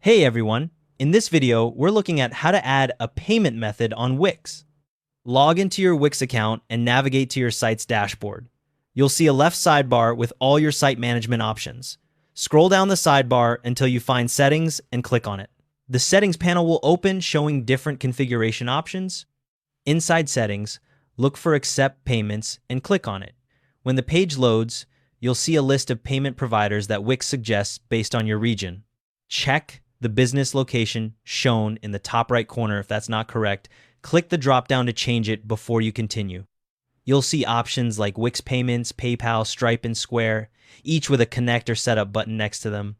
Hey everyone! In this video, we're looking at how to add a payment method on Wix. Log into your Wix account and navigate to your site's dashboard. You'll see a left sidebar with all your site management options. Scroll down the sidebar until you find Settings and click on it. The Settings panel will open showing different configuration options. Inside Settings, look for Accept Payments and click on it. When the page loads, you'll see a list of payment providers that Wix suggests based on your region. Check the business location shown in the top right corner. If that's not correct, click the drop down to change it before you continue. You'll see options like Wix Payments, PayPal, Stripe, and Square, each with a connect or setup button next to them.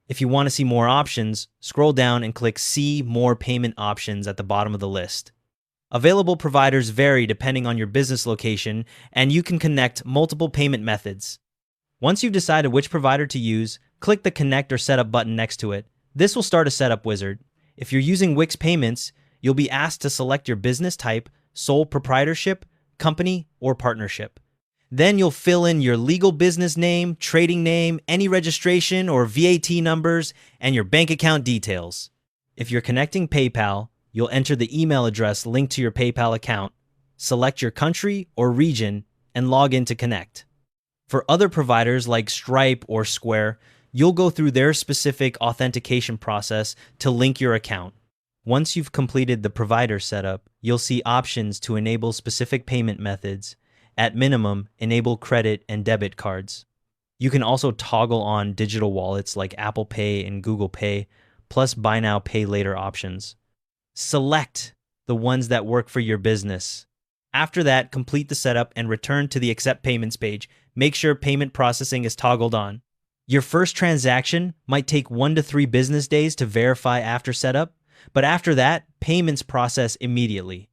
If you want to see more options, scroll down and click See More Payment Options at the bottom of the list. Available providers vary depending on your business location, and you can connect multiple payment methods. Once you've decided which provider to use, click the Connect or Setup button next to it. This will start a setup wizard. If you're using Wix Payments, you'll be asked to select your business type, sole proprietorship, company, or partnership. Then you'll fill in your legal business name, trading name, any registration or VAT numbers, and your bank account details. If you're connecting PayPal, you'll enter the email address linked to your PayPal account, select your country or region, and log in to connect. For other providers like Stripe or Square, you'll go through their specific authentication process to link your account. Once you've completed the provider setup, you'll see options to enable specific payment methods. At minimum, enable credit and debit cards. You can also toggle on digital wallets like Apple Pay and Google Pay, plus buy now, pay later options. Select the ones that work for your business. After that, complete the setup and return to the Accept Payments page. Make sure payment processing is toggled on. Your first transaction might take 1 to 3 business days to verify after setup, but after that, payments process immediately.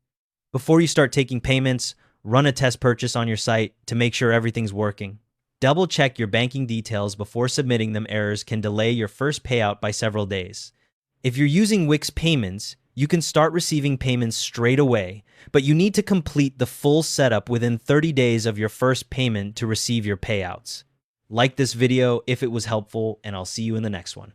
Before you start taking payments, run a test purchase on your site to make sure everything's working. Double check your banking details before submitting them. Errors can delay your first payout by several days. If you're using Wix Payments, you can start receiving payments straight away, but you need to complete the full setup within 30 days of your first payment to receive your payouts. Like this video if it was helpful, and I'll see you in the next one.